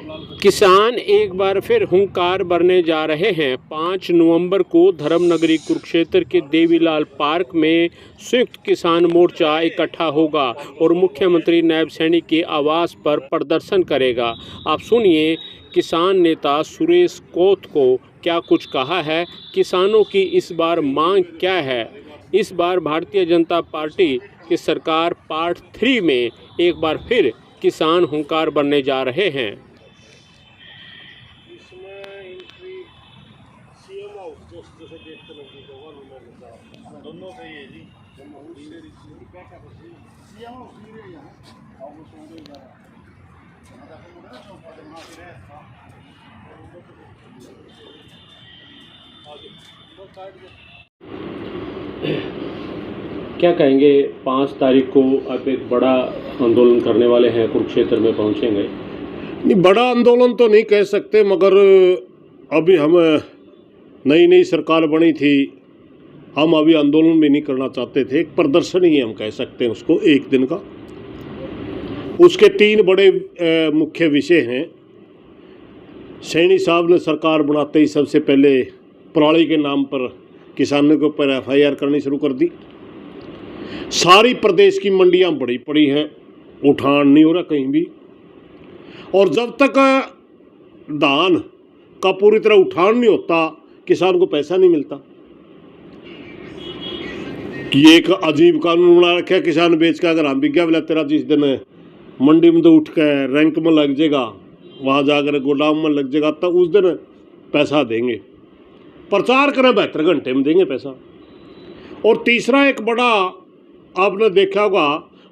किसान एक बार फिर हुंकार भरने जा रहे हैं। 5 नवंबर को धर्मनगरी कुरुक्षेत्र के देवीलाल पार्क में संयुक्त किसान मोर्चा इकट्ठा होगा और मुख्यमंत्री नायब सैनिक के आवास पर प्रदर्शन करेगा। आप सुनिए किसान नेता सुरेश कोत को क्या कुछ कहा है, किसानों की इस बार मांग क्या है। इस बार भारतीय जनता पार्टी की सरकार पार्ट 3 में एक बार फिर किसान हुंकार भरने जा रहे हैं। सीएम हाउस जैसे देखते लोग दोनों सही है जी। सीएम हाउस क्या कहेंगे, 5 तारीख को आप एक बड़ा आंदोलन करने वाले हैं, कुरुक्षेत्र में पहुंचेंगे? नहीं, बड़ा आंदोलन तो नहीं कह सकते, मगर अभी हम नई सरकार बनी थी, हम अभी आंदोलन भी नहीं करना चाहते थे। एक प्रदर्शन ही हम कह सकते हैं उसको, एक दिन का। उसके 3 बड़े मुख्य विषय हैं। सैनी साहब ने सरकार बनाते ही सबसे पहले पराली के नाम पर किसानों के ऊपर FIR करनी शुरू कर दी। सारी प्रदेश की मंडियां बड़ी पड़ी हैं, उठान नहीं हो रहा कहीं भी। और जब तक धान का पूरी तरह उठान नहीं होता, किसान को पैसा नहीं मिलता। ये एक अजीब कानून बना रखा है, किसान बेच के अगर हम बिक गया तेरा जिस दिन मंडी में तो उठ के रैंक में लग जाएगा, वहाँ जाकर गोदाम में लग जाएगा, तब उस दिन पैसा देंगे। प्रचार करें 72 घंटे में देंगे पैसा। और तीसरा एक बड़ा आपने देखा होगा,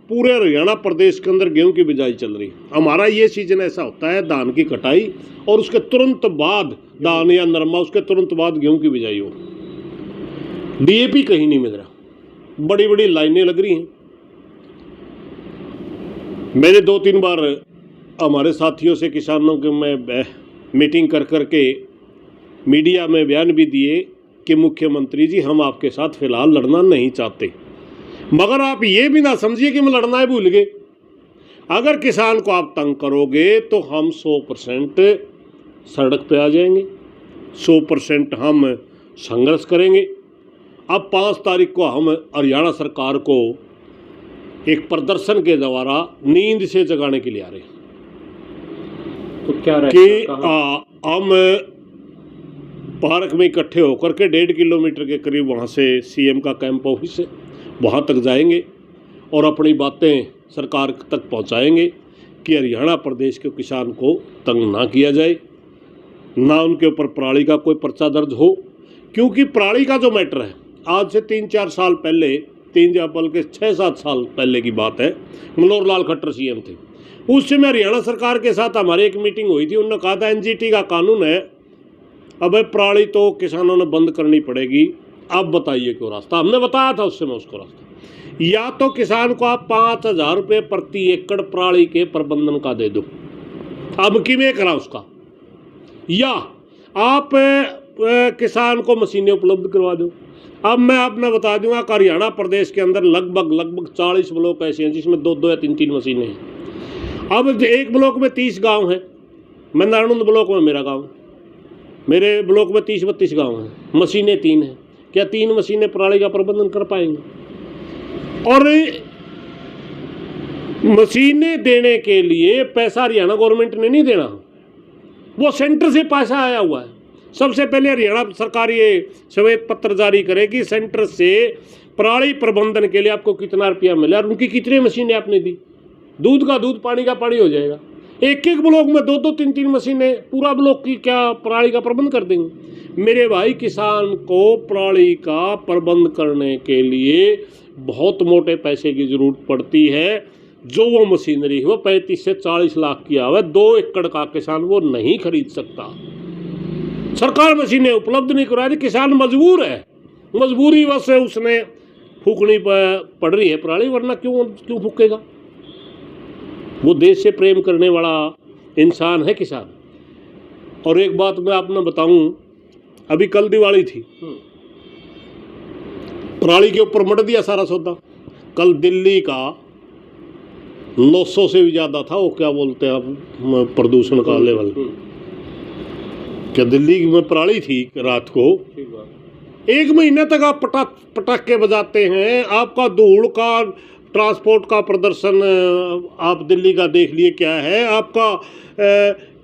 पूरे हरियाणा प्रदेश के अंदर गेहूं की बिजाई चल रही। हमारा ये सीजन ऐसा होता है, धान की कटाई और उसके तुरंत बाद धान या नरमा, उसके तुरंत बाद गेहूं की बिजाई हो। DAP कहीं नहीं मिल रहा, बड़ी बड़ी लाइनें लग रही हैं। मैंने 2-3 बार हमारे साथियों से, किसानों के मैं मीटिंग कर करके मीडिया में बयान भी दिए कि मुख्यमंत्री जी, हम आपके साथ फिलहाल लड़ना नहीं चाहते, मगर आप ये भी ना समझिए कि मैं लड़ना ही भूल गए। अगर किसान को आप तंग करोगे तो हम 100% सड़क पे आ जाएंगे, 100% हम संघर्ष करेंगे। अब 5 तारीख को हम हरियाणा सरकार को एक प्रदर्शन के द्वारा नींद से जगाने के लिए आ रहे हैं। तो क्या कि हम पार्क में इकट्ठे होकर के 1.5 किलोमीटर के करीब वहाँ से CM का कैंप ऑफिस है, वहाँ तक जाएंगे और अपनी बातें सरकार तक पहुँचाएंगे कि हरियाणा प्रदेश के किसान को तंग ना किया जाए, ना उनके ऊपर पराली का कोई पर्चा दर्ज हो। क्योंकि पराली का जो मैटर है, आज से 3-4 साल पहले, 3 या बल्कि 6-7 साल पहले की बात है, मनोहर लाल खट्टर CM थे। उस समय हरियाणा सरकार के साथ हमारी एक मीटिंग हुई थी। उन्होंने कहा था NGT का कानून है, अब पराली तो किसानों ने बंद करनी पड़ेगी, आप बताइए क्यों रास्ता। हमने बताया था उस समय उसको रास्ता, या तो किसान को आप 5,000 रुपये प्रति एकड़ पराली के प्रबंधन का दे दो, अब की में करा उसका, या आप किसान को मशीनें उपलब्ध करवा दो। अब मैं आपने बता दूंगा कि हरियाणा प्रदेश के अंदर लगभग 40 ब्लॉक ऐसे हैं जिसमें 2-2 या 3-3 मशीनें हैं। अब एक ब्लॉक में 30 गांव हैं, मैं नारायण ब्लॉक में मेरा गांव, मेरे ब्लॉक में 30-32 गांव हैं, मशीनें 3 हैं। क्या 3 मशीनें पराली का प्रबंधन कर पाएंगे? और मशीनें देने के लिए पैसा हरियाणा गवर्नमेंट ने नहीं देना, वो सेंटर से पैसा आया हुआ है। सबसे पहले हरियाणा सरकार ये श्वेत पत्र जारी करेगी सेंटर से, पराली प्रबंधन के लिए आपको कितना रुपया मिला और उनकी कितनी मशीनें आपने दी। दूध का दूध, पानी का पानी हो जाएगा। एक ब्लॉक में 2-2, 3-3 मशीनें, पूरा ब्लॉक की क्या पराली का प्रबंध कर देंगे? मेरे भाई, किसान को पराली का प्रबंध करने के लिए बहुत मोटे पैसे की जरूरत पड़ती है। जो वो मशीनरी है वो 35 से 40 लाख की आवे, 2 एकड़ का किसान वो नहीं खरीद सकता। सरकार मशीनें उपलब्ध नहीं करा रही, किसान मजबूर है, मजबूरी बस उसने फूकनी पड़ रही है पराली, वरना क्यों फूकेगा? वो देश से प्रेम करने वाला इंसान है किसान। और एक बात मैं आपने बताऊं, अभी कल दिवाली थी, पराली के ऊपर मट दिया सारा सौदा। कल दिल्ली का 900 से भी ज़्यादा था वो, क्या बोलते हैं आप, प्रदूषण का लेवल। क्या दिल्ली में पराली थी रात को? ठीक बात। 1 महीने तक आप पटाखे बजाते हैं, आपका धूल का ट्रांसपोर्ट का प्रदर्शन आप दिल्ली का देख लिए क्या है, आपका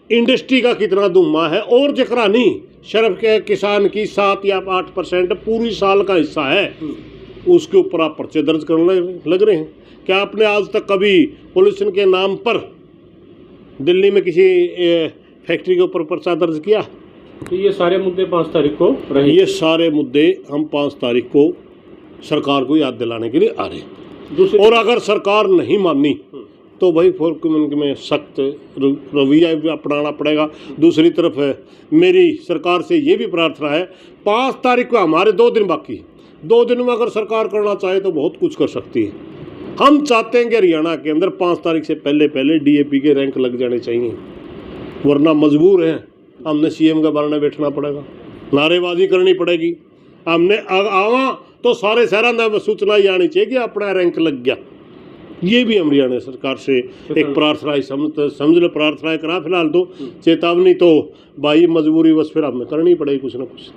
इंडस्ट्री का कितना धुआं है, और जकरा नहीं शर्फ के किसान की 7 या 8% पूरी साल का हिस्सा है, उसके ऊपर आप पर्चे दर्ज करने लग रहे हैं। क्या आपने आज तक कभी पोल्यूशन के नाम पर दिल्ली में किसी फैक्ट्री के ऊपर पर्चा दर्ज किया? तो ये सारे मुद्दे 5 तारीख को रहे। ये सारे मुद्दे हम 5 तारीख को सरकार को याद दिलाने के लिए आ रहे हैं। और अगर सरकार नहीं मानी तो भाई फोर्क में सख्त रवैया भी अपनाना पड़ेगा। दूसरी तरफ है मेरी सरकार से ये भी प्रार्थना है, 5 तारीख को हमारे 2 दिन बाकी है, 2 दिन में अगर सरकार करना चाहे तो बहुत कुछ कर सकती है। हम चाहते हैं कि हरियाणा के अंदर 5 तारीख से पहले DAP के रैंक लग जाने चाहिए, वरना मजबूर हैं हमने CM के बारे में बैठना पड़ेगा, नारेबाजी करनी पड़ेगी। हमने आवा तो सारे शहरों में सूचना ही आनी चाहिए कि अपना रैंक लग गया। ये भी हम हरियाणा सरकार से एक प्रार्थना समझ लो, प्रार्थना करा। फिलहाल तो चेतावनी तो भाई मजबूरी बस फिर हमें करनी पड़ेगी कुछ ना कुछ।